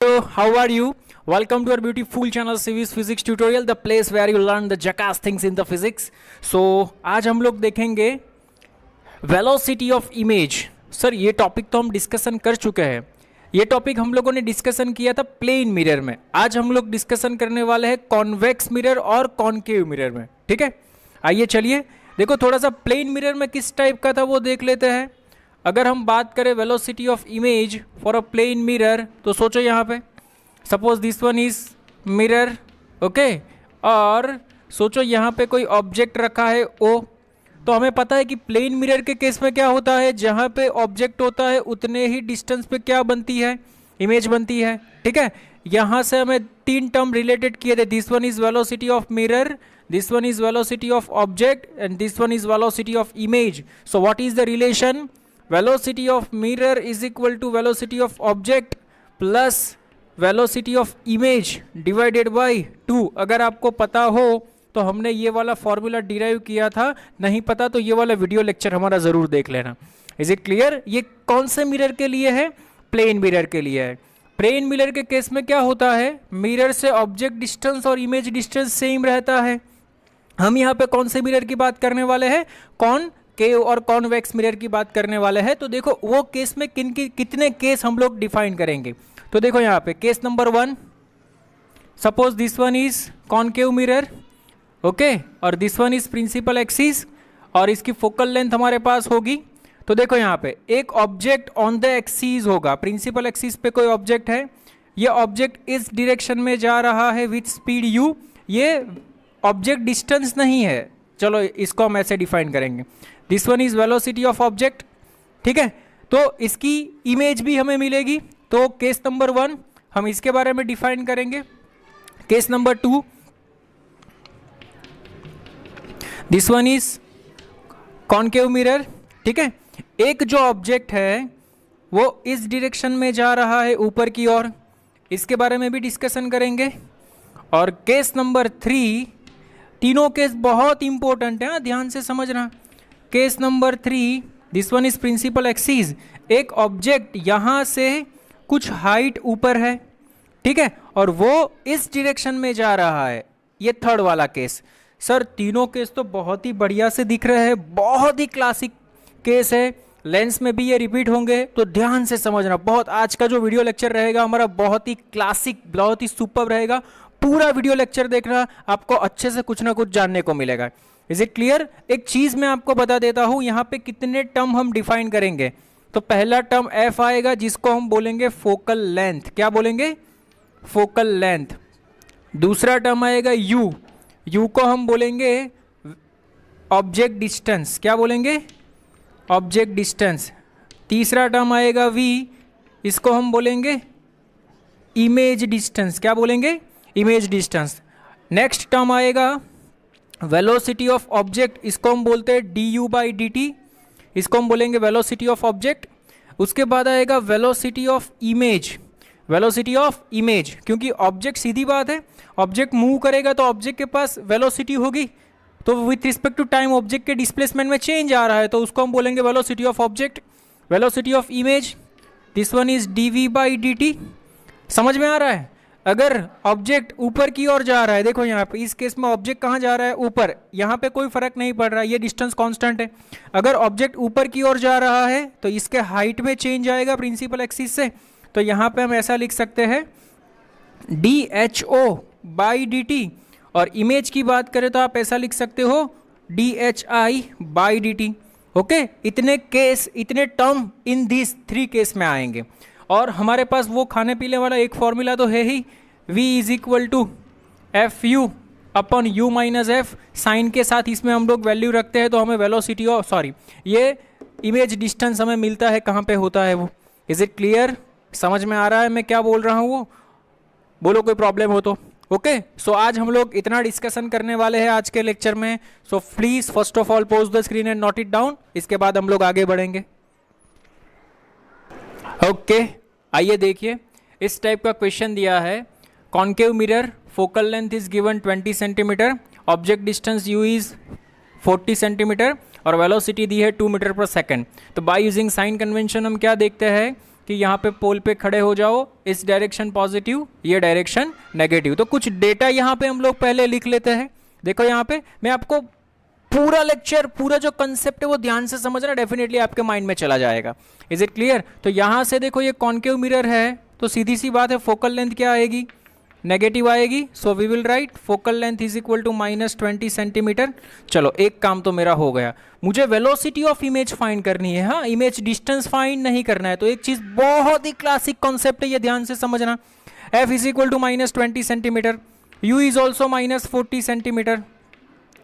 Hello, how are you? Welcome to our beautiful channel Civis Physics Tutorial, the place where you learn the jackass things in the physics. So आज हम लोग देखेंगे velocity of image. Sir ये topic तो हम discussion कर चुके हैं. ये टॉपिक हम लोगों ने डिस्कशन किया था प्लेन मिरर में. आज हम लोग डिस्कशन करने वाले हैं कॉन्वेक्स मिरर और कॉनकेव मिरर में. ठीक है, आइए चलिए देखो थोड़ा सा प्लेन मिरर में किस टाइप का था वो देख लेते हैं. अगर हम बात करें velocity of image for a plane mirror, तो सोचो यहाँ पे suppose this one is mirror, okay, और सोचो यहाँ पे कोई ऑब्जेक्ट रखा है ओ. तो हमें पता है कि प्लेन मिरर के केस में क्या होता है, जहाँ पे ऑब्जेक्ट होता है उतने ही डिस्टेंस पे क्या बनती है, इमेज बनती है. ठीक है, यहाँ से हमें तीन टर्म रिलेटेड किए थे. This one is velocity of mirror, this one is velocity of object, and this one is velocity of image. So what is the relation? Velocity of mirror is equal to velocity of object plus velocity of image divided by 2. अगर आपको पता हो तो हमने ये वाला formula derive किया था, नहीं पता तो ये वाला वीडियो लेक्चर हमारा ज़रूर देख लेना. Is it clear? ये कौन से मिरर के लिए है? प्लेन मिरर के लिए है. प्लेन मिरर के केस में क्या होता है, मिरर से ऑब्जेक्ट डिस्टेंस और इमेज डिस्टेंस सेम रहता है. हम यहाँ पे कौन से मिरर की बात करने वाले हैं, कॉनकेव और कॉन्वेक्स मिरर की बात करने वाले हैं. तो देखो वो केस में कितने केस हम लोग डिफाइन करेंगे. तो देखो यहाँ पे case number 1, suppose this one is concave mirror, okay, और this one is principal axis, और इसकी फोकल लेंथ हमारे पास होगी. तो देखो यहाँ पे एक ऑब्जेक्ट ऑन द एक्सिस होगा, प्रिंसिपल एक्सिस पे कोई ऑब्जेक्ट है, ये ऑब्जेक्ट इस डायरेक्शन में जा रहा है विथ स्पीड u. ये ऑब्जेक्ट डिस्टेंस नहीं है, चलो इसको हम ऐसे डिफाइन करेंगे. This one is velocity of object. ठीक है, तो इसकी इमेज भी हमें मिलेगी. तो केस नंबर 1 हम इसके बारे में डिफाइन करेंगे. Case number 2, this one is concave mirror. ठीक है, एक जो ऑब्जेक्ट है वो इस डायरेक्शन में जा रहा है ऊपर की ओर, इसके बारे में भी डिस्कशन करेंगे. और केस नंबर 3, तीनों केस बहुत इंपॉर्टेंट है, ध्यान से समझना. Case number 3, this one is principal axis, एक ऑब्जेक्ट यहाँ से कुछ हाइट ऊपर है, ठीक है, और वो इस डायरेक्शन में जा रहा है. ये थर्ड वाला केस. सर तीनों केस तो बहुत ही बढ़िया से दिख रहे हैं, बहुत ही क्लासिक केस है, लेंस में भी ये रिपीट होंगे, तो ध्यान से समझना. बहुत आज का जो वीडियो लेक्चर रहेगा हमारा बहुत ही क्लासिक, बहुत ही सुपर रहेगा. पूरा वीडियो लेक्चर देखना, आपको अच्छे से कुछ ना कुछ जानने को मिलेगा. Is it clear? एक चीज मैं आपको बता देता हूं, यहाँ पे कितने टर्म हम डिफाइन करेंगे. तो पहला टर्म एफ आएगा जिसको हम बोलेंगे फोकल लेंथ. क्या बोलेंगे? Focal length. दूसरा टर्म आएगा यू, यू को हम बोलेंगे ऑब्जेक्ट डिस्टेंस. क्या बोलेंगे? Object distance. तीसरा टर्म आएगा वी, इसको हम बोलेंगे इमेज डिस्टेंस. क्या बोलेंगे? Image distance. नेक्स्ट टर्म आएगा वेलोसिटी ऑफ ऑब्जेक्ट, इसको हम बोलते हैं D u by D t, इसको हम बोलेंगे वेलोसिटी ऑफ ऑब्जेक्ट. उसके बाद आएगा velocity of image, velocity of image, क्योंकि ऑब्जेक्ट सीधी बात है, ऑब्जेक्ट मूव करेगा तो ऑब्जेक्ट के पास वेलोसिटी होगी, तो with respect to time object के डिस्प्लेसमेंट में चेंज आ रहा है, तो उसको हम बोलेंगे velocity of object. Velocity of image, this one is D we by D T. समझ में आ रहा है? अगर ऑब्जेक्ट ऊपर की ओर जा रहा है, देखो यहाँ पे इस केस में ऑब्जेक्ट कहाँ जा रहा है, ऊपर, यहाँ पे कोई फर्क नहीं पड़ रहा है, ये डिस्टेंस कांस्टेंट है. अगर ऑब्जेक्ट ऊपर की ओर जा रहा है तो इसके हाइट में चेंज आएगा प्रिंसिपल एक्सिस से. तो यहाँ पे हम ऐसा लिख सकते हैं D H O by D T. और इमेज की बात करें तो आप ऐसा लिख सकते हो D h I by D t. Okay, इतने केस, इतने टर्म इन दिस 3 केस में आएंगे. और हमारे पास वो खाने पीने वाला एक फॉर्मूला तो है ही, v is equal to f u upon you minus F. Sign के साथ इसमें हम लोग वैल्यू रखते हैं, तो हमें वेलोसिटी ऑफ, सॉरी, ये इमेज डिस्टेंस हमें मिलता है, कहाँ पे होता है वो. Is it clear? समझ में आ रहा है मैं क्या बोल रहा हूँ? वो बोलो कोई प्रॉब्लम हो तो. ओके, सो आज हम लोग इतना डिस्कशन करने वाले हैं आज के लेक्चर में. So please first of all pause the screen and note it down, इसके बाद हम लोग आगे बढ़ेंगे. ओके, आइए देखिए, इस टाइप का क्वेश्चन दिया है. Concave mirror, focal length is given 20 centimetre, object distance u is 40 centimetre, और वेलोसिटी दी है 2 मीटर पर सेकेंड. तो बाय यूजिंग साइन कन्वेंशन हम क्या देखते हैं कि यहाँ पे पोल पे खड़े हो जाओ, इस डायरेक्शन पॉजिटिव, ये डायरेक्शन नेगेटिव। तो कुछ डेटा यहाँ पे हम लोग पहले लिख लेते हैं। देखो यहाँ पे मैं आपको पूरा लेक्चर, पूरा जो कंसेप्ट है वो ध्यान से समझना, डेफिनेटली आपके माइंड में चला जाएगा। Is it clear? तो यहाँ से देखो ये कॉन्केव मिरर है, तो सीधी सी बात है फोकल लेंथ क्या आएगी, नेगेटिव आएगी। सो we will right focal length is equal to -20 centimetre. चलो एक काम तो मेरा हो गया, मुझे वेलोसिटी ऑफ इमेज फाइंड करनी है। हाँ, इमेज डिस्टेंस फाइंड नहीं करना है। तो एक चीज बहुत ही क्लासिक कॉन्सेप्ट है, ये ध्यान से समझना। f is equal to -20 centimetre, u is also -40 centimetre.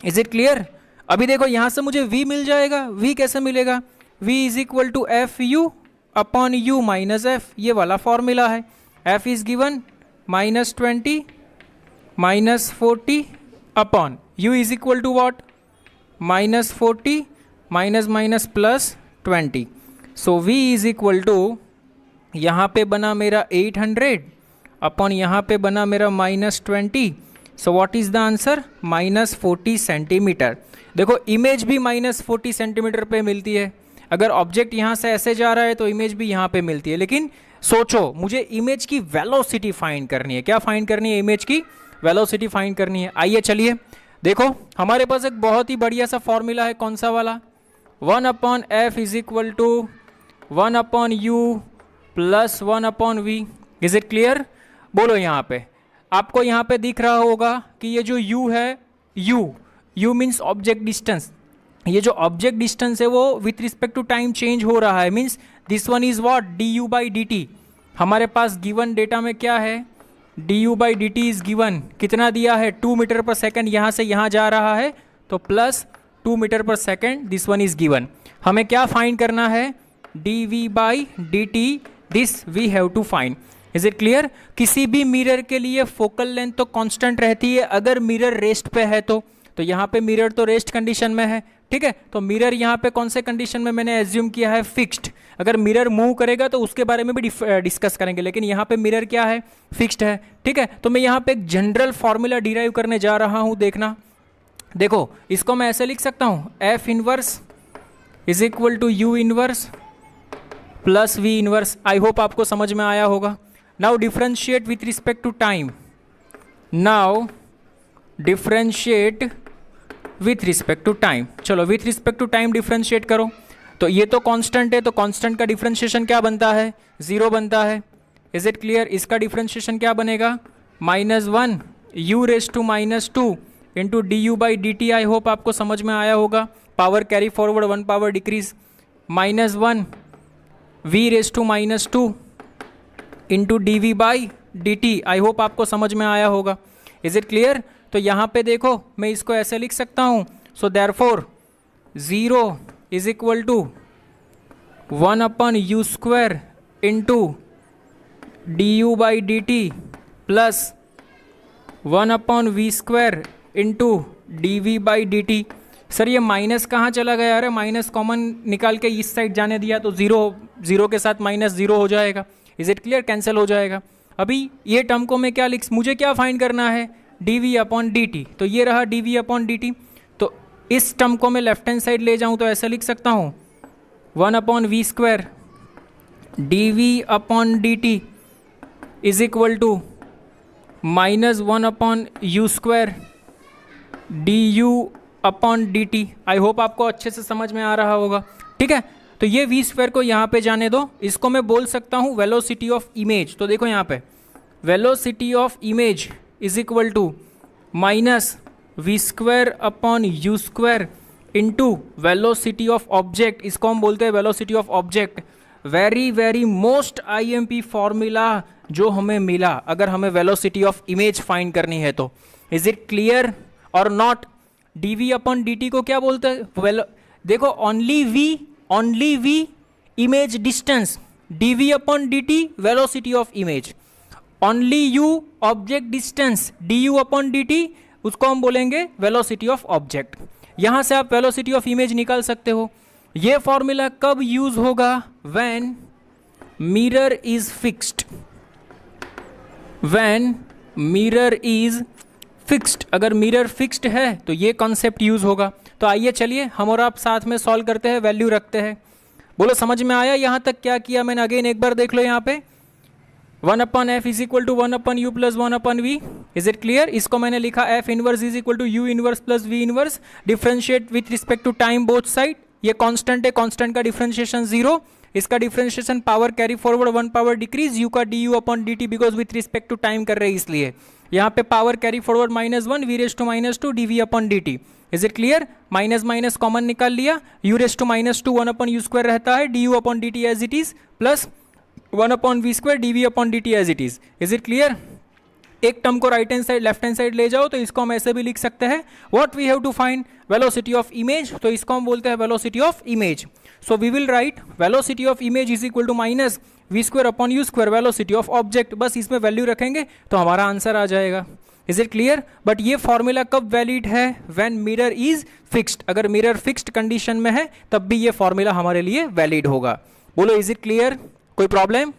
Is it clear? अभी देखो यहां से मुझे v मिल जाएगा। v कैसे मिलेगा? v is equal to f u upon you minus f, ये वाला फॉर्मूला है। f is given -20 -40 upon u is equal to what, -40 minus plus 20। So v is equal to यहाँ पे बना मेरा 800 अपॉन यहाँ पे बना मेरा -20। सो what is the answer? -40 centimetre. देखो इमेज भी -40 सेंटीमीटर पे मिलती है। अगर ऑब्जेक्ट यहाँ से ऐसे जा रहा है तो इमेज भी यहाँ पे मिलती है। लेकिन सोचो, मुझे इमेज की वेलोसिटी फाइंड करनी है। क्या फाइंड करनी है? इमेज की वेलोसिटी फाइंड करनी है। आइए चलिए देखो, हमारे पास एक बहुत ही बढ़िया सा फॉर्मूला है। कौन सा वाला? 1/f is equal to 1/u plus 1/v। Is it clear? बोलो यहाँ पे, आपको यहाँ पे दिख रहा होगा कि ये जो u है, u मीन्स ऑब्जेक्ट डिस्टेंस। ये जो ऑब्जेक्ट डिस्टेंस है वो with respect to time change हो रहा है। Means this one is what, du/dt। हमारे पास गिवन डेटा में क्या है? du/dt इज गिवन, कितना दिया है? 2 मीटर पर सेकेंड। यहाँ से यहाँ जा रहा है तो plus 2 metre per second, this one is given. हमें क्या फाइंड करना है? dv/dt, this we have to find. Is it clear? किसी भी मिरर के लिए फोकल लेंथ तो कांस्टेंट रहती है अगर मिरर रेस्ट पे है तो यहाँ पे मिरर तो रेस्ट कंडीशन में है, ठीक है। तो मिरर यहाँ पे कौन से कंडीशन में मैंने एज्यूम किया है? फिक्स्ड। अगर मिरर मूव करेगा तो उसके बारे में भी डिस्कस करेंगे, लेकिन यहाँ पे मिरर क्या है? फिक्स्ड है, ठीक है। तो मैं यहाँ पे एक जनरल फॉर्मूला डिराइव करने जा रहा हूँ। देखना, देखो इसको मैं ऐसे लिख सकता हूँ, F inverse is equal to U inverse plus V inverse. I hope आपको समझ में आया होगा। Now differentiate with respect to time. Now differentiate with respect to time. चलो with respect to time differentiate करो। तो ये तो कांस्टेंट है, तो कांस्टेंट का डिफ्रेंशिएशन क्या बनता है? 0 बनता है। Is it clear? इसका डिफ्रेंशिएशन क्या बनेगा? -1 u raise to -2 into du/dt। I hope आपको समझ में आया होगा। Power carry forward, 1 power decrease, -1 v raise to -2 into dv/dt। I hope आपको समझ में आया होगा। Is it clear? तो यहाँ पे देखो मैं इसको ऐसे लिख सकता हूँ। So therefore 0 is equal to 1/u square into du/dt plus 1/v square into dv/dt। Sir ये माइनस कहाँ चला गया? अरे माइनस कॉमन निकाल के इस साइड जाने दिया तो 0 के साथ -0 हो जाएगा। Is it clear? कैंसिल हो जाएगा। अभी ये टर्म को मैं क्या मुझे क्या फाइंड करना है? dv/dt। तो ये रहा dv/dt। तो इस टर्म को मैं लेफ्ट हैंड साइड ले जाऊं तो ऐसे लिख सकता हूं, 1/v square dv/dt is equal to -1/u square du/dt। I hope आपको अच्छे से समझ में आ रहा होगा, ठीक है। तो ये v स्क्वायर को यहाँ पे जाने दो, इसको मैं बोल सकता हूँ वेलोसिटी ऑफ इमेज। तो देखो यहाँ पे velocity of image is equal to -v square upon u square into velocity of object. इसको हम बोलते हैं velocity of object. Very most IMP formula जो हमें मिला अगर हमें वेलोसिटी ऑफ इमेज फाइंड करनी है तो। इज इट क्लियर और नॉट? dv/dt को क्या बोलते हैं? देखो only v image distance, dv/dt velocity of image. Only u object distance, du/dt उसको हम बोलेंगे वेलोसिटी ऑफ ऑब्जेक्ट। यहां से आप वेलोसिटी ऑफ इमेज निकाल सकते हो। ये फॉर्मूला कब यूज होगा? When mirror is fixed. When mirror is fixed, अगर मिरर फिक्स्ड है तो ये कॉन्सेप्ट यूज होगा। तो आइए चलिए हम और आप साथ में सॉल्व करते हैं, वैल्यू रखते हैं। बोलो समझ में आया यहाँ तक क्या किया मैंने? अगेन एक बार देख लो यहाँ पे 1/f is equal to 1/u plus 1/v। Is it clear? इसको मैंने लिखा f inverse is equal to u inverse plus v inverse, differentiate with respect to time both side. ये कांस्टेंट है, कांस्टेंट का डिफरेंशिएशन 0, इसका differentiation power carry forward 1 power decrease, u का du upon dt because with respect to time कर रहे हैं इसलिए। यहाँ पे power carry forward -1 v raise to -2 dv upon dt। Is it clear? Minus minus common निकाल लिया, u raise to -2 1 upon u square रहता है, du upon dt as it is plus 1 upon v square dv upon dt as it is. Is it clear? एक term को right hand side left hand side ले जाओ तो इसको हम ऐसे भी लिख सकते हैं, what we have to find velocity of image, तो इसको हम बोलते हैं velocity of image. So we will write velocity of image is equal to minus we square upon you square velocity of object, बस इसमें वैल्यू रखेंगे तो हमारा आंसर आ जाएगा। Is it clear? बट ये फॉर्मूला कब वैलिड है? When mirror is fixed. अगर मिरर फिक्स्ड कंडीशन में है तब भी ये फॉर्मूला हमारे लिए वैलिड होगा। बोलो इज इट क्लियर? कोई प्रॉब्लम?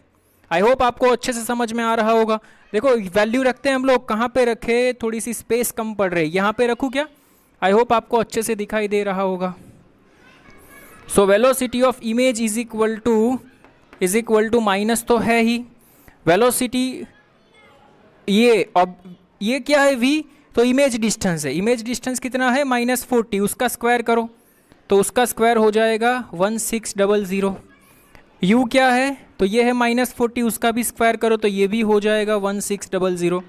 आई होप आपको अच्छे से समझ में आ रहा होगा। देखो वैल्यू रखते हैं हम लोग, कहाँ पे रखे? थोड़ी सी स्पेस कम पड़ रही है, यहाँ पे रखूँ क्या? आई होप आपको अच्छे से दिखाई दे रहा होगा। So velocity of image is equal to minus तो है ही, वेलोसिटी ये क्या है v, तो इमेज डिस्टेंस है, इमेज डिस्टेंस कितना है? -40, उसका स्क्वायर करो तो उसका स्क्वायर हो जाएगा 1600। u क्या है? तो ये है -40, उसका भी स्क्वायर करो तो ये भी हो जाएगा 1600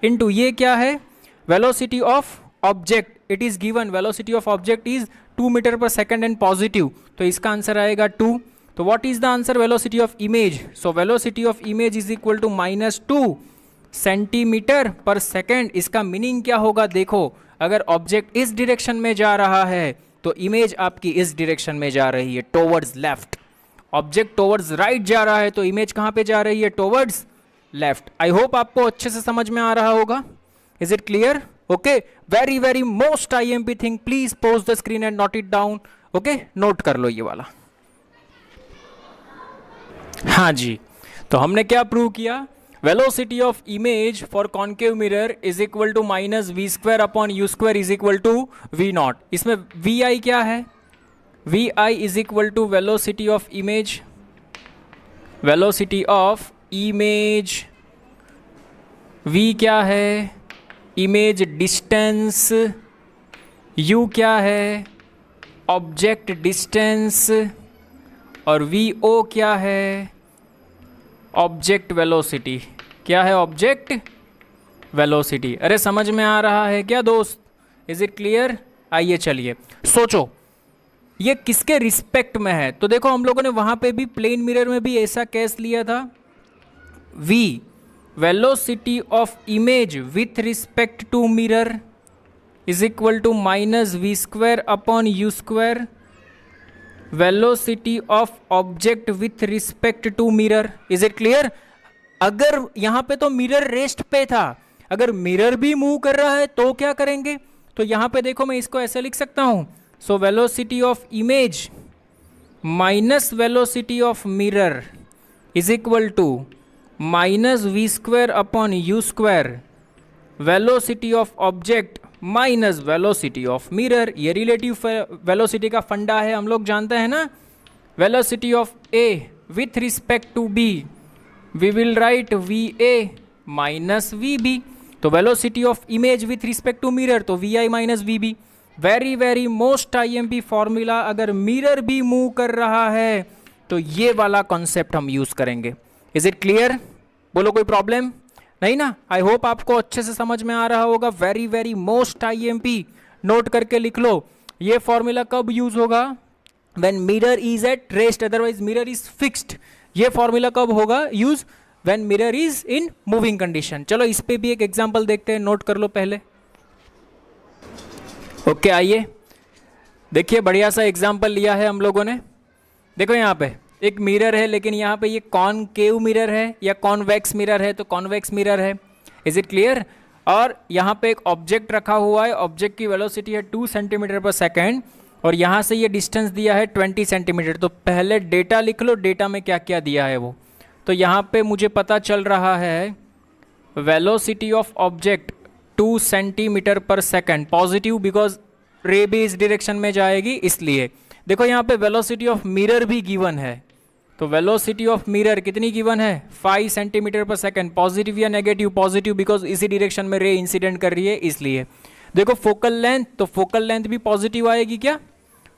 इंटू ये क्या है? Velocity of object, it is given velocity of object is 2 metre per second and positive, तो इसका आंसर आएगा 2। तो what is the answer? Velocity of image. So velocity of image is equal to -2 centimetre per second. इसका meaning क्या होगा? देखो अगर object इस डायरेक्शन में जा रहा है तो इमेज आपकी इस डायरेक्शन में जा रही है, towards left. Object towards right जा रहा है तो इमेज कहाँ पे जा रही है? Towards left. आई होप आपको अच्छे से समझ में आ रहा होगा। Is it clear? Okay, very very most IMP thing, please pause the screen and note it down. Okay, note कर लो ये वाला। हाँ जी, तो हमने क्या प्रूव किया? Velocity of image for concave mirror is equal to minus we square upon you square is equal to v naught. इसमें वी आई क्या है? V i is equal to velocity of image, velocity of image, v क्या है? Image distance, u क्या है? Object distance, और VO क्या है? Object velocity. क्या है? Object velocity. अरे समझ में आ रहा है क्या दोस्त? Is it clear? आइए चलिए सोचो ये किसके रिस्पेक्ट में है। तो देखो हम लोगों ने वहाँ पे भी प्लेन मिरर में भी ऐसा केस लिया था, v velocity of image with respect to mirror is equal to minus we square upon you square, velocity of object with respect to mirror. Is it clear? अगर यहाँ पे तो मिरर रेस्ट पे था, अगर मिरर भी मूव कर रहा है तो क्या करेंगे? तो यहाँ पे देखो मैं इसको ऐसे लिख सकता हूँ, so velocity of image minus velocity of mirror is equal to minus we square upon you square, velocity of object minus velocity of mirror. ये रिलेटिव वेलोसिटी का फंडा है, हम लोग जानते हैं ना। Velocity of A with respect to B, we will write V A minus V B. तो velocity of image with respect to mirror तो we I minus V B. Very very most IMP formula, अगर mirror भी move कर रहा है तो ये वाला कॉन्सेप्ट हम यूज करेंगे। Is it clear? बोलो कोई प्रॉब्लम नहीं ना? आई होप आपको अच्छे से समझ में आ रहा होगा। Very very most IMP, note करके लिख लो। ये फॉर्मूला कब यूज होगा? When mirror is at rest, otherwise mirror is fixed. ये फॉर्मूला कब होगा use? When mirror is in moving condition. चलो इस पे भी एक एग्जांपल देखते हैं, नोट कर लो पहले। ओके आइए देखिए, बढ़िया सा एग्जांपल लिया है हम लोगों ने। देखो यहाँ पे एक मिरर है, लेकिन यहाँ पे ये कॉनकेव मिरर है या कॉन्वेक्स मिरर है, तो कॉन्वेक्स मिरर है। Is it clear? और यहाँ पे एक ऑब्जेक्ट रखा हुआ है, ऑब्जेक्ट की वेलोसिटी है 2 सेंटीमीटर पर सेकेंड, और यहाँ से ये डिस्टेंस दिया है 20 सेंटीमीटर। तो पहले डेटा लिख लो, डेटा में क्या क्या दिया है वो। तो यहाँ पे मुझे पता चल रहा है velocity of object 2 centimetre per second, positive because रे भी इस डायरेक्शन में जाएगी इसलिए। देखो यहाँ पे वेलोसिटी ऑफ मिरर भी गिवन है, तो वेलोसिटी ऑफ मिरर कितनी गिवन है 5 सेंटीमीटर पर सेकंड, पॉजिटिव या नेगेटिव, पॉजिटिव बिकॉज इसी डायरेक्शन में रे इंसिडेंट कर रही है इसलिए। देखो फोकल लेंथ, तो फोकल लेंथ भी पॉजिटिव आएगी क्या,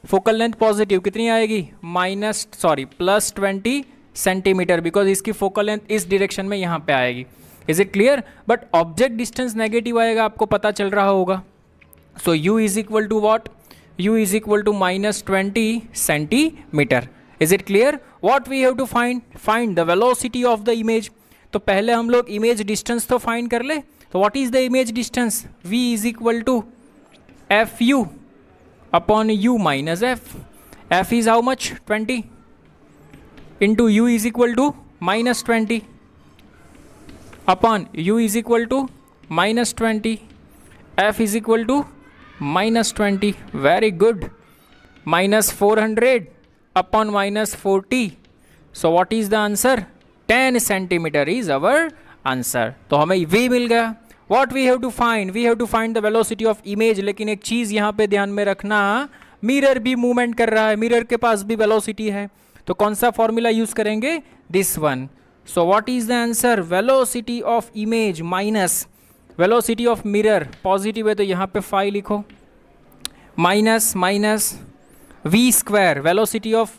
फोकल लेंथ पॉजिटिव कितनी आएगी +20 सेंटीमीटर बिकॉज इसकी फोकल लेंथ इस डायरेक्शन में यहाँ पे आएगी। Is it clear? But object distance negative आएगा, आपको पता चल रहा होगा। So u is equal to what, u is equal to -20 centimetre. Is it clear? What we have to find the velocity of the image. तो पहले हम लोग इमेज डिस्टेंस तो फाइंड कर ले। तो what is the image distance, v is equal to f u upon u minus f. f is how much 20 into u is equal to -20 upon u is equal to -20, f is equal to -20। Very good. -400 upon -40। So what is the answer, 10 centimetre is our answer. तो हमें v मिल गया। What we have to find, we have to find the velocity of image. लेकिन एक चीज यहाँ पे ध्यान में रखना, मिरर भी मूवमेंट कर रहा है, मिरर के पास भी वेलोसिटी है, तो कौन सा फॉर्मूला यूज करेंगे, this one. So what is the answer, velocity of image minus velocity of mirror, positive है तो यहाँ पे 5 लिखो, minus v square, velocity of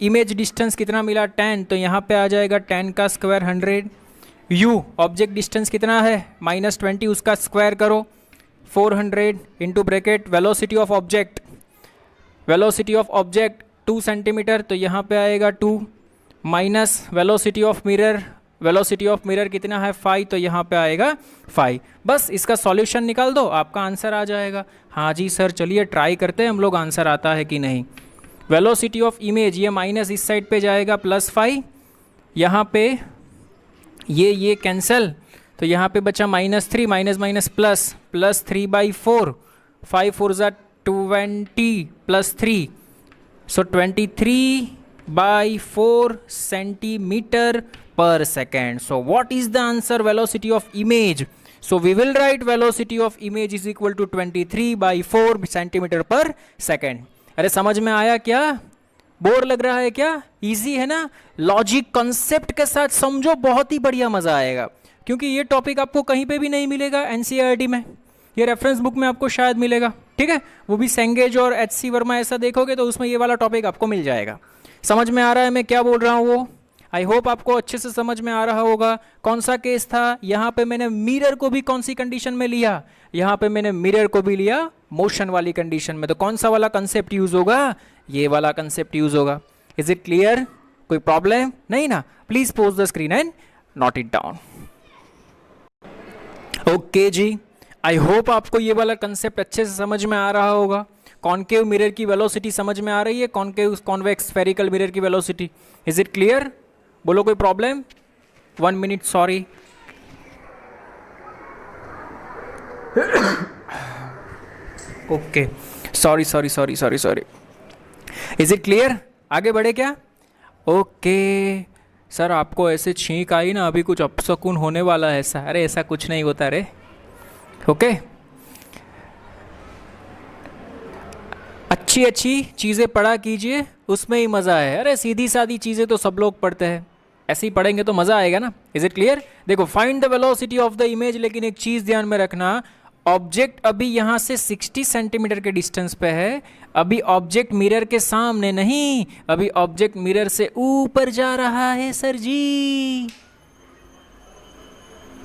image distance कितना मिला 10, तो यहाँ पे आ जाएगा 10 का स्क्वायर 100। u ऑब्जेक्ट डिस्टेंस कितना है -20, उसका स्क्वायर करो 400 into bracket velocity of object, 2 centimetre, तो यहाँ पे आएगा 2 माइनस वेलोसिटी ऑफ मिरर कितना है 5, तो यहाँ पे आएगा 5। बस इसका सॉल्यूशन निकाल दो, आपका आंसर आ जाएगा। हाँ जी सर, चलिए ट्राई करते हैं हम लोग आंसर आता है कि नहीं। वेलोसिटी ऑफ इमेज, ये माइनस इस साइड पे जाएगा +5, यहाँ पे ये कैंसल, तो यहाँ पे बचा -3 minus plus 3/4, 5 4 20 +3, so 23/4 centimetre per second. So what is the answer, velocity of image? So we will write velocity of image is equal to 23/4 centimeter per second. अरे समझ में आया क्या, बोर लग रहा है क्या, इजी है ना, लॉजिक कॉन्सेप्ट के साथ समझो, बहुत ही बढ़िया मजा आएगा। क्योंकि ये टॉपिक आपको कहीं पे भी नहीं मिलेगा एनसीईआरटी में, ये रेफरेंस बुक में आपको शायद मिलेगा, ठीक है, वो भी सेंगेज और एचसी वर्मा ऐसा देखोगे तो उसमें ये वाला टॉपिक आपको मिल जाएगा। समझ में आ रहा है मैं क्या बोल रहा हूँ वो, आई होप आपको अच्छे से समझ में आ रहा होगा। कौन सा केस था, यहाँ पे मैंने मिरर को भी कौन सी कंडीशन में लिया, यहाँ पे मैंने मिरर को भी लिया मोशन वाली कंडीशन में, तो कौन सा वाला कंसेप्ट यूज होगा, ये वाला कंसेप्ट यूज होगा। इज इट क्लियर, कोई प्रॉब्लम नहीं ना? Please pause the screen and note it down. Okay जी, आई होप आपको ये वाला कंसेप्ट अच्छे से समझ में आ रहा होगा। कॉनकेव मिरर की वेलोसिटी समझ में आ रही है, कॉन्वेक्स स्फेरिकल मिरर की वेलोसिटी। इज इट क्लियर, बोलो कोई problem? 1 minute, sorry. Okay, sorry. Is it clear, आगे बढ़े क्या? ओके सर, आपको ऐसे छींक आई ना, अभी कुछ अपशकुन होने वाला है ऐसा। अरे ऐसा कुछ नहीं होता रे, ओके। अच्छी चीज़ें पढ़ा कीजिए, उसमें ही मज़ा है। अरे सीधी सादी चीज़ें तो सब लोग पढ़ते हैं, ऐसे ही पढ़ेंगे तो मज़ा आएगा ना। Is it clear? देखो, find the velocity of the image, लेकिन एक चीज़ ध्यान में रखना, ऑब्जेक्ट अभी यहाँ से 60 सेंटीमीटर के डिस्टेंस पे है, अभी ऑब्जेक्ट मिरर के सामने नहीं, अभी ऑब्जेक्ट मिरर से ऊपर जा रहा है सर जी।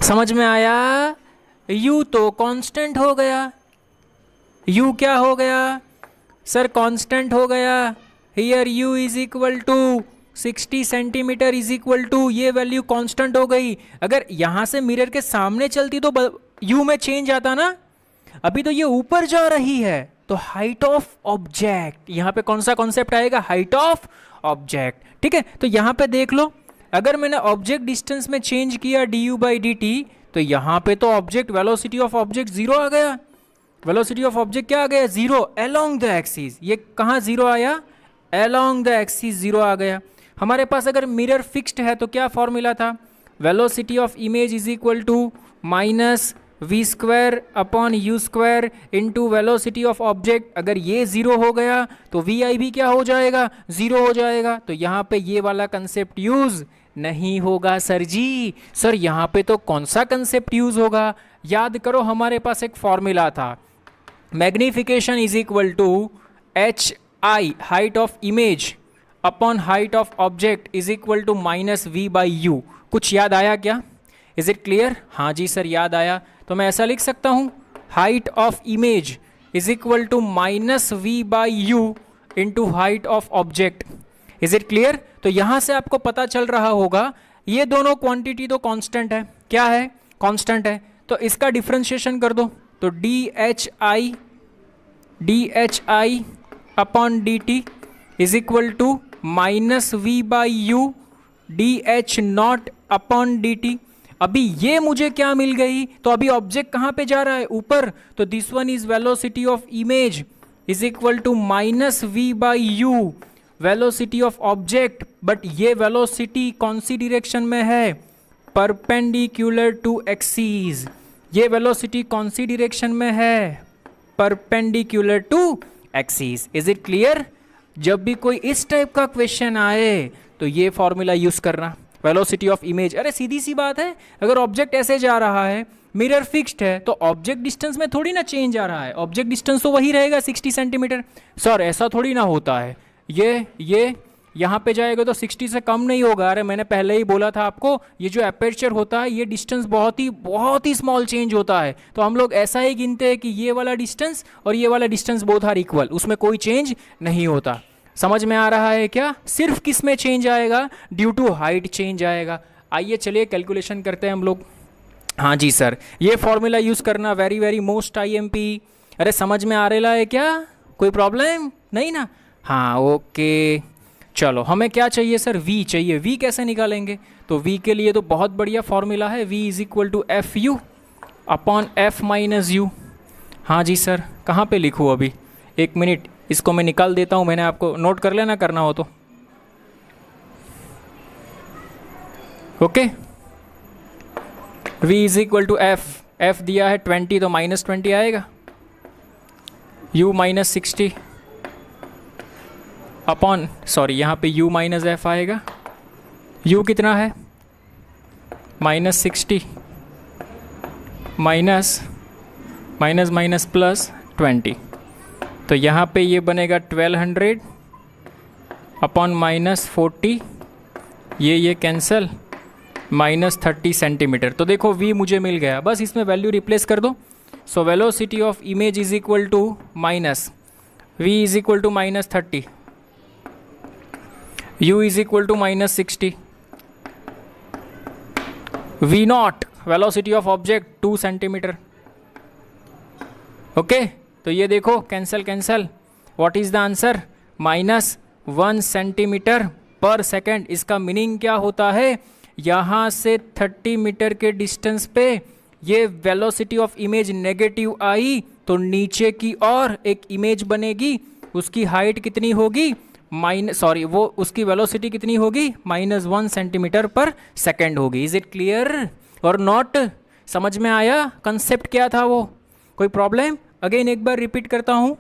समझ में आया? u तो कांस्टेंट हो गया, u क्या हो गया सर? कांस्टेंट हो गया। Here u is equal to 60 centimetre is equal to, ये वैल्यू कांस्टेंट हो गई। अगर यहां से मिरर के सामने चलती तो u में चेंज आता ना, अभी तो ये ऊपर जा रही है, तो हाइट ऑफ ऑब्जेक्ट, यहां पे कौन सा कॉन्सेप्ट आएगा? हाइट ऑफ ऑब्जेक्ट, ठीक है। तो यहां पे देख लो, अगर मैंने ऑब्जेक्ट डिस्टेंस में चेंज किया du/dt, तो यहां पे तो ऑब्जेक्ट वेलोसिटी ऑफ ऑब्जेक्ट 0 आ गया। वेलोसिटी ऑफ ऑब्जेक्ट क्या आ गया? 0 अलोंग द एक्सिस। ये कहाँ 0 आया? अलोंग द एक्सिस 0 आ गया। हमारे पास अगर मिरर फिक्स्ड है तो क्या फॉर्मूला था? Velocity of image is equal to minus we square upon you square into velocity of object. अगर ये ज़ीरो हो गया तो वी आई भी क्या हो जाएगा, ज़ीरो हो जाएगा। तो यहाँ पे ये वाला कंसेप्ट यूज़ नहीं होगा सर जी। सर यहाँ पे तो कौन सा कंसेप्ट यूज़ होगा? याद करो, हमारे पास एक फॉर्मूला था, magnification is equal to h i height of image upon height of object is equal to minus v by u. कुछ याद आया क्या? Is it clear? हाँ जी सर याद आया। तो मैं ऐसा लिख सकता हूँ, height of image is equal to minus v by u into height of object. Is it clear? तो यहाँ से आपको पता चल रहा होगा ये दोनों क्वांटिटी तो कांस्टेंट है। क्या है? कांस्टेंट है। तो इसका डिफरेंशिएशन कर दो, तो d h i upon d t is equal to minus v by u d h not upon d t. अभी ये मुझे क्या मिल गई? तो अभी ऑब्जेक्ट कहाँ पे जा रहा है? ऊपर। तो this one is velocity of image is equal to minus v by u velocity of object. But ये वेलोसिटी कौन सी डिरेक्शन में है? Perpendicular to axis. ये वेलोसिटी कौन सी डिरेक्शन में है? Perpendicular to axis. Is it clear? जब भी कोई इस टाइप का क्वेश्चन आए तो ये फॉर्मूला यूज करना, वेलोसिटी ऑफ इमेज। अरे सीधी सी बात है, अगर ऑब्जेक्ट ऐसे जा रहा है, मिरर फिक्स्ड है, तो ऑब्जेक्ट डिस्टेंस में थोड़ी ना चेंज आ रहा है, ऑब्जेक्ट डिस्टेंस तो वही रहेगा 60 सेंटीमीटर। सर ऐसा थोड़ी ना होता है, ये यहाँ पे जाएगा तो 60 से कम नहीं होगा। अरे मैंने पहले ही बोला था आपको, ये जो एपर्चर होता है ये डिस्टेंस बहुत ही स्मॉल चेंज होता है। तो हम लोग ऐसा ही गिनते हैं कि ये वाला डिस्टेंस और ये वाला डिस्टेंस बोथ आर इक्वल, उसमें कोई चेंज नहीं होता। समझ में आ रहा है क्या? सिर्फ किस में चेंज आएगा? ड्यू टू हाइट चेंज आएगा। आइए चलिए कैलकुलेशन करते हैं हम लोग। हाँ जी सर, ये फॉर्मूला यूज़ करना वेरी वेरी मोस्ट आईएमपी। अरे समझ में आ रहा है क्या? कोई प्रॉब्लम नहीं ना? हाँ ओके, चलो हमें क्या चाहिए सर? v चाहिए। v कैसे निकालेंगे? तो v के लिए तो बहुत बढ़िया फॉर्मूला है, v is equal to f u upon f minus u. हाँ जी सर, कहाँ पे लिखूँ अभी? एक मिनट, इसको मैं निकाल देता हूँ, मैंने आपको नोट कर लेना करना हो तो। Okay, v is equal to f दिया है 20 तो माइनस 20 आएगा, u माइनस 60 अपॉन, सॉरी यहाँ पे u माइनस एफ आएगा। u कितना है? Minus 60 minus minus minus plus 20। तो यहाँ पे ये बनेगा 1200 अपॉन माइनस 40, ये कैंसल, माइनस 30 सेंटीमीटर। तो देखो v मुझे मिल गया, बस इसमें वैल्यू रिप्लेस कर दो। So velocity of image is equal to minus v is equal to minus 30, u is equal to minus 60, v naught velocity of object 2 centimetre. Okay, तो ये देखो cancel cancel, what is the answer? Minus 1 centimetre per second. इसका meaning क्या होता है? यहाँ से 30 metre के डिस्टेंस पे ये वेलोसिटी ऑफ इमेज नेगेटिव आई तो नीचे की ओर एक इमेज बनेगी, उसकी हाइट कितनी होगी? वो उसकी वेलोसिटी कितनी होगी? माइनस 1 सेंटीमीटर पर सेकेंड होगी। इज इट क्लियर और नॉट? समझ में आया कंसेप्ट क्या था वो? कोई प्रॉब्लम? अगेन एक बार रिपीट करता हूँ,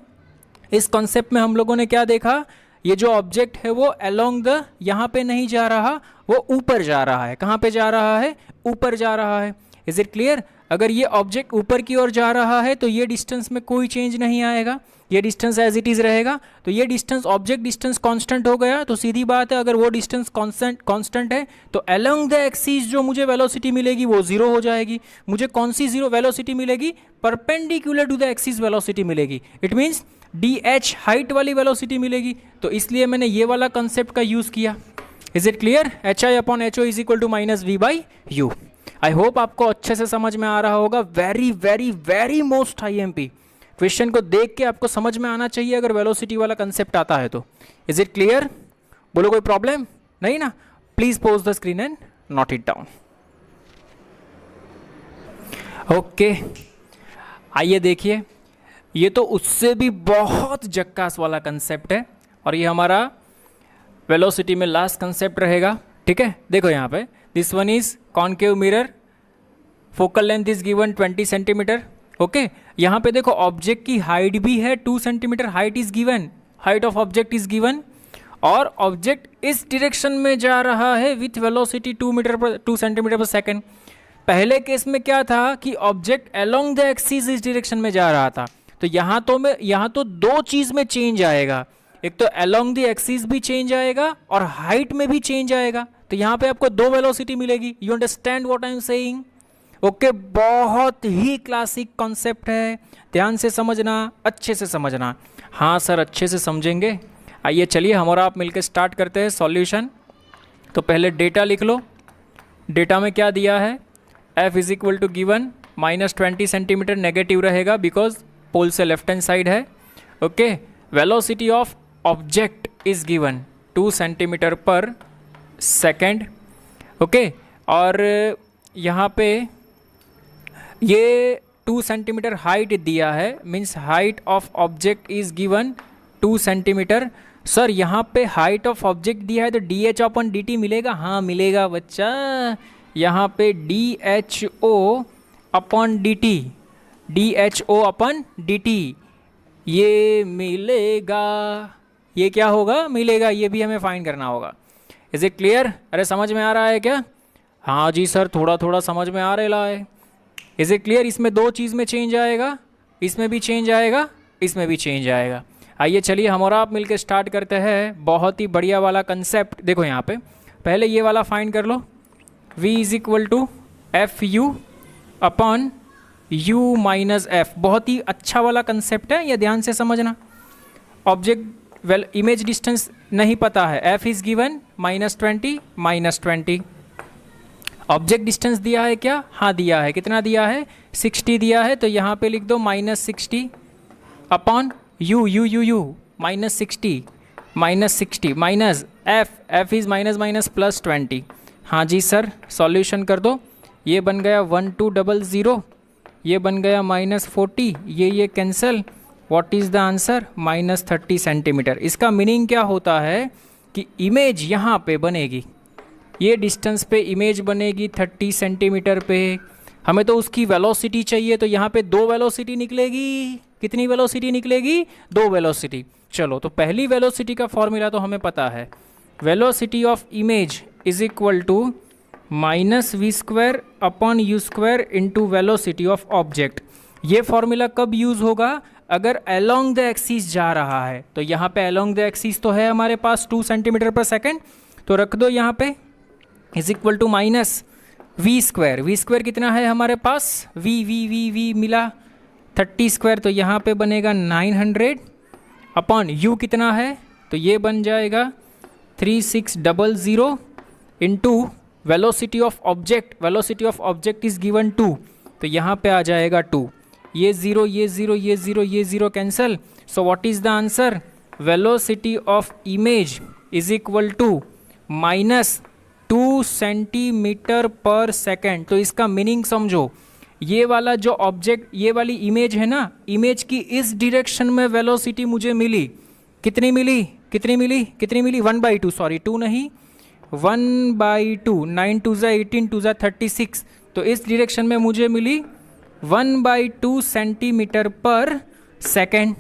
इस कॉन्सेप्ट में हम लोगों ने क्या देखा? ये जो ऑब्जेक्ट है वो अलोंग द, यहाँ पे नहीं जा रहा, वो ऊपर जा रहा है। कहाँ पे जा रहा है? ऊपर जा रहा है। Is it clear? अगर ये ऑब्जेक्ट ऊपर की ओर जा रहा है तो ये डिस्टेंस में कोई चेंज नहीं आएगा, ये डिस्टेंस एज इट इज़ रहेगा। तो ये डिस्टेंस, ऑब्जेक्ट डिस्टेंस कांस्टेंट हो गया। तो सीधी बात है, अगर वो डिस्टेंस कांस्टेंट है तो अलोंग द एक्सिस जो मुझे वेलोसिटी मिलेगी वो जीरो हो जाएगी। मुझे कौन सी जीरो वेलोसिटी मिलेगी? Perpendicular to the axis velocity मिलेगी। It means D H height वाली वेलोसिटी मिलेगी। तो इसलिए मैंने ये वाला कंसेप्ट का यूज़ किया। Is it clear? H i upon h o is equal to minus v by u. I hope आपको अच्छे से समझ में आ रहा होगा। Very very very most IMP question को देख के आपको समझ में आना चाहिए अगर वेलोसिटी वाला कंसेप्ट आता है तो। Is it clear? बोलो कोई प्रॉब्लम नहीं ना? Please pause the screen and note it down. Okay, आइए देखिए, ये तो उससे भी बहुत जक्कास वाला कंसेप्ट है और ये हमारा वेलोसिटी में लास्ट कंसेप्ट रहेगा। ठीक है, देखो यहाँ पे this one is concave mirror focal length is given 20 centimetre. Okay, यहाँ पे देखो ऑब्जेक्ट की हाइट भी है 2 centimetre, height is given, height of object is given, और ऑब्जेक्ट इस डायरेक्शन में जा रहा है with velocity 2 centimetre per second. पहले केस में क्या था कि ऑब्जेक्ट अलोंग द एक्सिस इस डायरेक्शन में जा रहा था, तो यहाँ तो दो चीज में चेंज आएगा, एक तो अलोंग द एक्सिस भी चेंज आएगा और हाइट में भी चेंज आएगा, तो यहाँ पे आपको दो वेलोसिटी मिलेगी। You understand what I am saying? Okay, बहुत ही क्लासिक कॉन्सेप्ट है, ध्यान से समझना, अच्छे से समझना। हाँ सर, अच्छे से समझेंगे। आइए चलिए हम और आप मिलकर स्टार्ट करते हैं सॉल्यूशन। तो पहले डेटा लिख लो। डेटा में क्या दिया है? F is equal to given -20 centimetre, negative रहेगा बिकॉज पोल से लेफ्ट हैंड साइड है। Okay, velocity of object is given 2 centimetre per second. Okay, और यहाँ पे ये 2 सेंटीमीटर हाइट दिया है, means height of object is given 2 centimetre. Sir यहाँ पे हाइट ऑफ ऑब्जेक्ट दिया है तो dh/dt मिलेगा? हाँ मिलेगा बच्चा, यहाँ पे dho/dt ये मिलेगा। ये क्या होगा? मिलेगा, ये भी हमें फाइंड करना होगा। Is it clear? अरे समझ में आ रहा है क्या? हाँ जी सर, थोड़ा थोड़ा समझ में आ रहा है। Is it clear? इसमें दो चीज़ में चेंज आएगा, इसमें भी चेंज आएगा, इसमें भी चेंज आएगा। आइए चलिए हम और आप मिलकर स्टार्ट करते हैं। बहुत ही बढ़िया वाला कंसेप्ट देखो, यहाँ पे पहले ये वाला फाइंड कर लो। v is equal to FU/U minus F, बहुत ही अच्छा वाला कंसेप्ट है, ये ध्यान से समझना। ऑब्जेक्ट इमेज डिस्टेंस नहीं पता है, F is given -20 object distance दिया है क्या? हाँ दिया है। कितना दिया है? 60 दिया है, तो यहाँ पे लिख दो -60 upon U -60 minus F is minus plus 20। हाँ जी सर, सॉल्यूशन कर दो। ये बन गया 1200, ये बन गया -40, ये cancel. What is the answer? -30 centimetre. इसका मीनिंग क्या होता है कि इमेज यहाँ पे बनेगी, ये डिस्टेंस पे इमेज बनेगी 30 सेंटीमीटर पे। हमें तो उसकी वेलोसिटी चाहिए, तो यहाँ पे दो वेलोसिटी निकलेगी। कितनी वेलोसिटी निकलेगी? दो वेलोसिटी। चलो, तो पहली वेलोसिटी का फॉर्मूला तो हमें पता है, velocity of image is equal to -v² upon u² into velocity of object. ये फॉर्मूला कब यूज़ होगा? अगर अलोंग द एक्सिस जा रहा है, तो यहाँ पे अलोंग द एक्सिस तो है हमारे पास 2 सेंटीमीटर पर सेकेंड, तो रख दो यहाँ पे is equal to -v²। v² कितना है हमारे पास? v मिला 30², तो यहाँ पे बनेगा 900 अपॉन u कितना है? तो ये बन जाएगा 3600 into velocity of object. Velocity of object is given 2, तो यहाँ पे आ जाएगा 2। ये 0 ये 0 ये 0 ये 0 cancel. So what is the answer? Velocity of image is equal to -2 centimetre per second. तो इसका मीनिंग समझो, ये वाला जो ऑब्जेक्ट, ये वाली इमेज है ना, इमेज की इस डायरेक्शन में वेलोसिटी मुझे मिली। कितनी मिली? 1/2, सॉरी 2 नहीं, 1/2, 9 2 18 2 36, तो इस डायरेक्शन में मुझे मिली 1/2 सेंटीमीटर पर सेकेंड।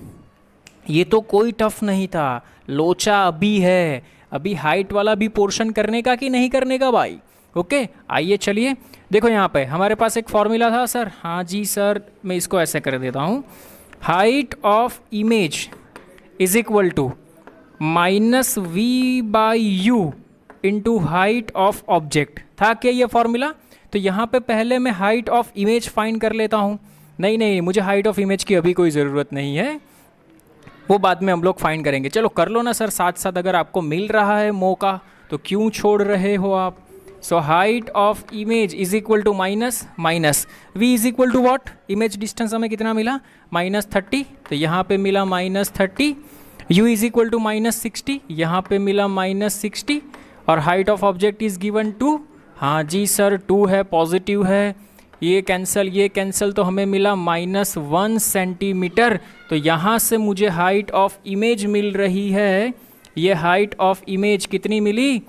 ये तो कोई टफ नहीं था, लोचा अभी है, अभी हाइट वाला भी पोर्शन करने का कि नहीं करने का भाई? ओके, आइए चलिए देखो, यहाँ पे हमारे पास एक फॉर्मूला था सर। हाँ जी सर, मैं इसको ऐसे कर देता हूँ, height of image is equal to -v/u into height of object. था क्या ये फॉर्मूला? तो यहाँ पे पहले मैं हाइट ऑफ इमेज फाइंड कर लेता हूँ। नहीं, मुझे हाइट ऑफ इमेज की अभी कोई ज़रूरत नहीं है, वो बाद में हम लोग फाइंड करेंगे। चलो कर लो ना सर साथ साथ, अगर आपको मिल रहा है मौका तो क्यों छोड़ रहे हो आप? So height of image is equal to minus v is equal to what? Image distance हमें कितना मिला? -30, तो यहाँ पे मिला -30। u इज इक्वल टू -60, यहाँ पे मिला -60, और height of object is given 2। हाँ जी सर, 2 है, पॉजिटिव है, ये कैंसिल, तो हमें मिला -1 सेंटीमीटर। तो यहाँ से मुझे हाइट ऑफ इमेज मिल रही है, ये हाइट ऑफ इमेज कितनी मिली?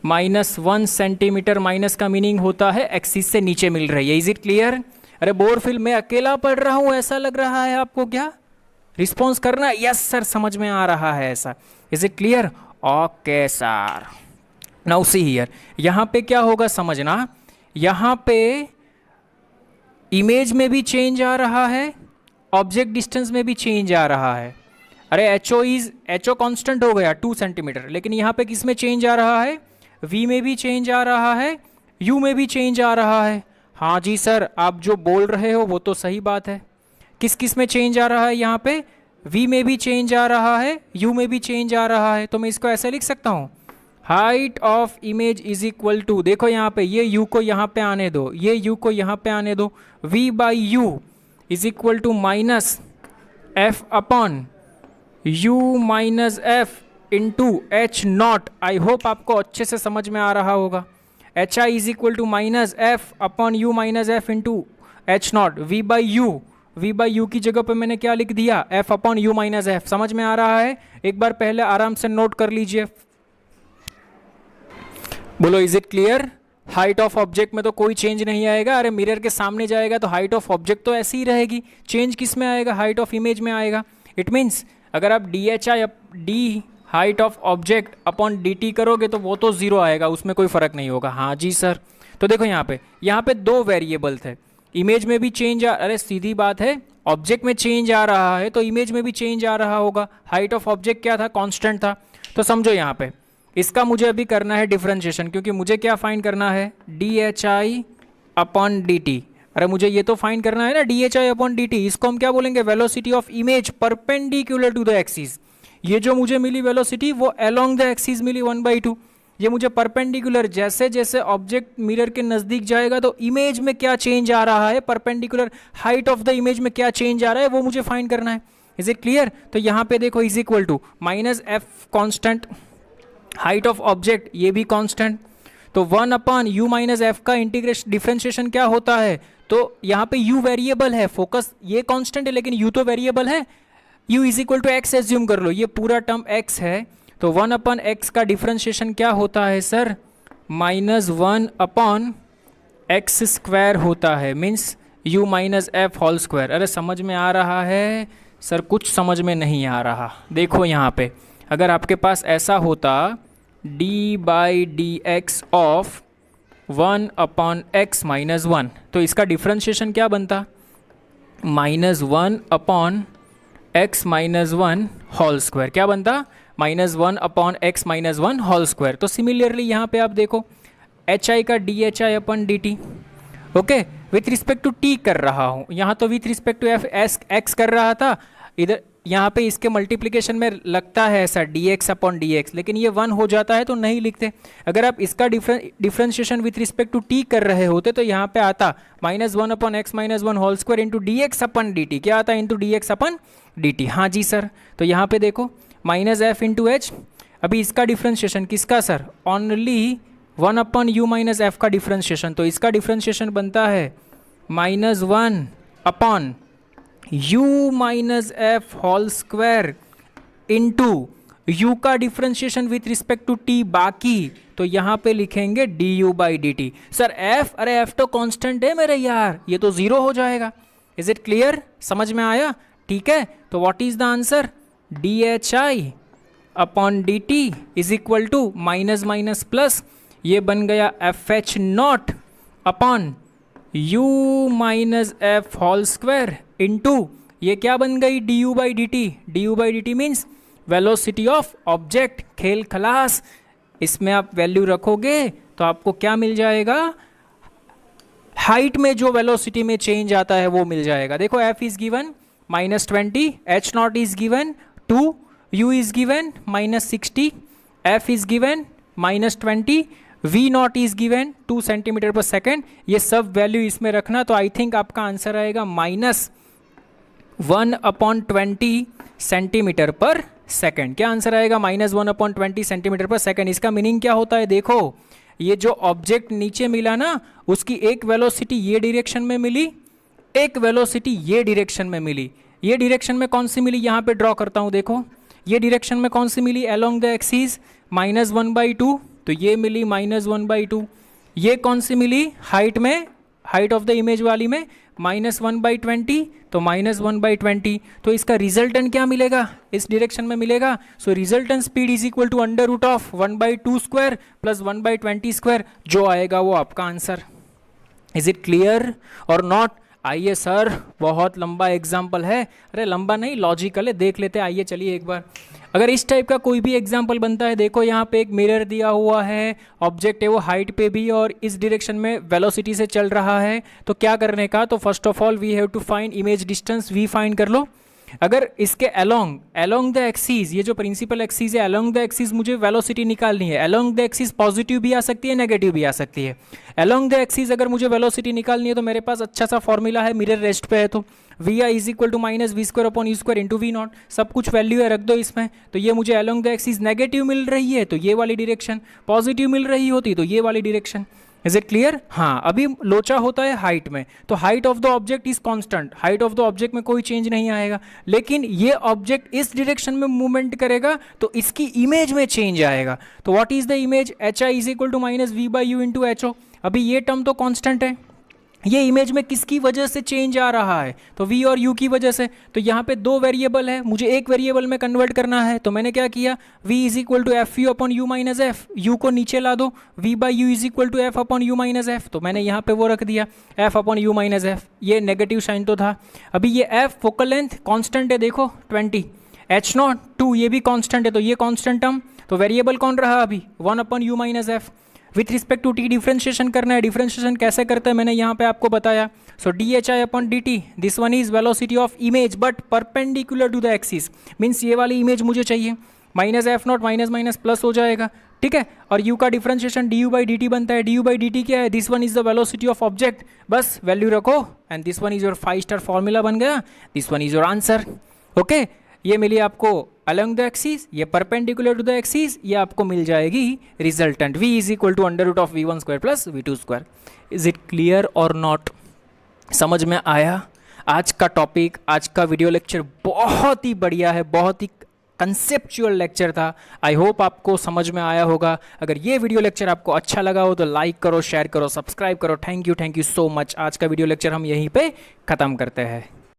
-1 सेंटीमीटर, माइनस का मीनिंग होता है एक्सिस से नीचे मिल रही है। Is it clear? अरे बोरफिल मैं अकेला पढ़ रहा हूँ ऐसा लग रहा है आपको क्या? रिस्पॉन्स करना, यस सर समझ में आ रहा है ऐसा। Is it clear? Okay sir. Now see here, यहाँ पे क्या होगा समझना, यहाँ पे इमेज में भी चेंज आ रहा है, ऑब्जेक्ट डिस्टेंस में भी चेंज आ रहा है। अरे एचओ कांस्टेंट हो गया 2 सेंटीमीटर, लेकिन यहाँ पे किस में चेंज आ रहा है? वी में भी चेंज आ रहा है, यू में भी चेंज आ रहा है। हाँ जी सर, आप जो बोल रहे हो वो तो सही बात है। किस किस में चेंज आ रहा है? यहाँ पे वी में भी चेंज आ रहा है, यू में भी चेंज आ रहा है। तो मैं इसको ऐसे लिख सकता हूँ, height of image is equal to, देखो यहाँ पे ये यू को यहाँ पे आने दो, ये यू को यहाँ पे आने दो, v by u is equal to minus f upon you minus f into h naught. I hope आपको अच्छे से समझ में आ रहा होगा। H i is equal to minus f upon you minus f into h naught, v by u की जगह पे मैंने क्या लिख दिया? F upon you minus f. समझ में आ रहा है? एक बार पहले आराम से नोट कर लीजिए। बोलो is it clear? Height of object में तो कोई चेंज नहीं आएगा। अरे मिरर के सामने जाएगा तो हाइट ऑफ ऑब्जेक्ट तो ऐसी ही रहेगी, चेंज किस में आएगा? हाइट ऑफ इमेज में आएगा। इट मीन्स अगर आप D height of object upon d T करोगे तो वो तो जीरो आएगा, उसमें कोई फर्क नहीं होगा। हाँ जी सर। तो देखो यहाँ पे 2 वेरिएबल थे, इमेज में भी चेंज अरे सीधी बात है, ऑब्जेक्ट में चेंज आ रहा है तो इमेज में भी चेंज आ रहा होगा। हाइट ऑफ ऑब्जेक्ट क्या था? कांस्टेंट था। तो समझो यहाँ पे इसका मुझे अभी करना है डिफरेंशिएशन, क्योंकि मुझे क्या फाइंड करना है? D h i upon d t. अरे मुझे ये तो फाइंड करना है ना, d h i upon d t. इसको हम क्या बोलेंगे? Velocity of image perpendicular to the axis. ये जो मुझे मिली वेलोसिटी वो अलोंग द एक्सिस मिली 1/2। ये मुझे परपेंडिकुलर, जैसे जैसे ऑब्जेक्ट मिरर के नज़दीक जाएगा तो इमेज में क्या चेंज आ रहा है, perpendicular height of the image में क्या चेंज आ रहा है वो मुझे फाइंड करना है। Is it clear? तो यहाँ पे देखो is equal to minus f constant, height of object ये भी कांस्टेंट, तो 1 अपॉन यू माइनस एफ का इंटीग्रेशन डिफरेंशिएशन क्या होता है? तो यहाँ पे u वेरिएबल है, फोकस ये कांस्टेंट है लेकिन u तो वेरिएबल है। u is equal to x assume कर लो, ये पूरा टर्म x है, तो 1 अपॉन एक्स का डिफरेंशिएशन क्या होता है सर? -1 अपॉन एक्स स्क्वायर होता है, means u minus F whole square. अरे समझ में आ रहा है सर? कुछ समझ में नहीं आ रहा। देखो यहाँ पे अगर आपके पास ऐसा होता d by d x of 1 upon x minus 1, तो इसका डिफरेंशिएशन क्या बनता? -1 upon x minus 1 whole square. क्या बनता? -1 upon x minus 1 whole square. तो सिमिलरली यहाँ पे आप देखो एच आई का d h i upon d t, okay, with respect to t कर रहा हूँ, यहाँ तो with respect to f x कर रहा था, इधर यहाँ पे इसके मल्टीप्लिकेशन में लगता है ऐसा dx अपॉन dx, लेकिन ये 1 हो जाता है तो नहीं लिखते। अगर आप इसका differentiation with respect to t कर रहे होते तो यहाँ पे आता -1 upon x minus 1 whole square into D X upon D T. क्या आता है? Into D X upon D T. हाँ जी सर। तो यहाँ पे देखो माइनस एफ इंटू एच, अभी इसका डिफरेंशिएशन किसका sir? Only 1 upon you minus F का डिफरेंशिएशन, तो इसका डिफरेंशिएशन बनता है -1 upon u minus F whole square into U का differentiation with respect to t बाकी, तो यहाँ पे लिखेंगे du by D T. Sir f, अरे f तो कांस्टेंट है मेरे यार, ये तो 0 हो जाएगा। Is it clear? समझ में आया? ठीक है, तो what is the answer? D h i upon d t is equal to minus minus plus, ये बन गया f h not upon u minus F whole square into ये क्या बन गई? D u by D t. D u by D t means velocity of object, खेल खलास। इसमें आप वैल्यू रखोगे तो आपको क्या मिल जाएगा? हाइट में जो वेलोसिटी में चेंज आता है वो मिल जाएगा। देखो f is given -20, h not is given 2, u is given -60, f is given -20, v not is given 2 centimetre per second. ये सब वैल्यू इसमें रखना, तो आई थिंक आपका आंसर आएगा -1 अपॉन 20 सेंटीमीटर पर सेकेंड। क्या आंसर आएगा? -1 अपॉन 20 सेंटीमीटर पर सेकेंड। इसका मीनिंग क्या होता है? देखो ये जो ऑब्जेक्ट नीचे मिला ना, उसकी एक वेलोसिटी ये डायरेक्शन में मिली, एक वेलोसिटी ये डायरेक्शन में मिली। ये डायरेक्शन में कौन सी मिली? यहाँ पे ड्रॉ करता हूँ, देखो ये डायरेक्शन में कौन सी मिली? अलोंग द एक्सिस -1/2 तो ये मिली -1/2। ये कौन सी मिली हाइट में, हाइट ऑफ द इमेज वाली में -1/20, तो -1/20। तो इसका रिजल्टेंट क्या मिलेगा, इस डायरेक्शन में मिलेगा। So resultant speed is equal to √1/2² plus 1/20², जो आएगा वो आपका आंसर। इज इट क्लियर और नॉट? आइए सर, बहुत लंबा एग्जाम्पल है। अरे लंबा नहीं, लॉजिकल है, देख लेते हैं। आइए चलिए एक बार, अगर इस टाइप का कोई भी एग्जाम्पल बनता है, देखो यहाँ पे एक मिरर दिया हुआ है, ऑब्जेक्ट है वो हाइट पे भी और इस डायरेक्शन में वेलोसिटी से चल रहा है, तो क्या करने का, तो first of all we have to find image distance, we find कर लो। अगर इसके अलोंग द एक्सिस, ये जो प्रिंसिपल एक्सिस है, अलोंग द एक्सिस मुझे वेलोसिटी निकालनी है। अलोंग द एक्सिस पॉजिटिव भी आ सकती है, नेगेटिव भी आ सकती है। अलोंग द एक्सिस अगर मुझे वेलोसिटी निकालनी है तो मेरे पास अच्छा सा फॉर्मूला है, मिरर रेस्ट पे है, तो we i is equal to -v² into v0, सब कुछ वैल्यू है, रख दो इसमें। तो ये मुझे अलोंग द एक्सिस नेगेटिव मिल रही है तो ये वाली डायरेक्शन, पॉजिटिव मिल रही होती तो ये वाली डायरेक्शन। Is it clear? हाँ, अभी लोचा होता है हाइट में, तो height of the object is constant, height of the object में कोई चेंज नहीं आएगा, लेकिन ये ऑब्जेक्ट इस डायरेक्शन में मूवमेंट करेगा तो इसकी इमेज में चेंज आएगा। तो what is the image? H i is equal to -v/u into h o. अभी ये टर्म तो कांस्टेंट है, ये इमेज में किसकी वजह से चेंज आ रहा है, तो v और u की वजह से। तो यहाँ पे दो वेरिएबल है, मुझे एक वेरिएबल में कन्वर्ट करना है, तो मैंने क्या किया, v is equal to FU upon u minus f, u को नीचे ला दो, v/u is equal to f upon u minus f, तो मैंने यहाँ पे वो रख दिया f upon u minus f. ये नेगेटिव साइन तो था। अभी ये f फोकल लेंथ कॉन्स्टेंट है, देखो 20, h0 2, ये भी कॉन्स्टेंट है, तो ये कॉन्स्टेंट टर्म, तो वेरिएबल कौन रहा अभी, 1 upon u minus f. With respect to t differentiation करना है, डिफ्रेंशिएशन कैसे करते हैं मैंने यहाँ पे आपको बताया। So dhi upon dt, this one is velocity of image but perpendicular to the axis, means ये वाली इमेज मुझे चाहिए, -f0 माइनस प्लस हो जाएगा, ठीक है। और u का डिफ्रेंशिएशन du/dt बनता है, du/dt क्या है, this one is the velocity of object, बस वैल्यू रखो and this one is your 5 star formula बन गया, this one is your answer. Okay, ये मिली आपको अलोंग द एक्सिस, ये परपेंडिकुलर टू द एक्सिस, ये आपको मिल जाएगी resultant v is equal to √v1² plus v2²। Is it clear और नॉट? समझ में आया? आज का टॉपिक, आज का वीडियो लेक्चर बहुत ही बढ़िया है, बहुत ही कंसेप्चुअल लेक्चर था। आई होप आपको समझ में आया होगा। अगर ये वीडियो लेक्चर आपको अच्छा लगा हो तो लाइक करो, शेयर करो, सब्सक्राइब करो। Thank you so much. आज का वीडियो लेक्चर हम यहीं पे ख़त्म करते हैं।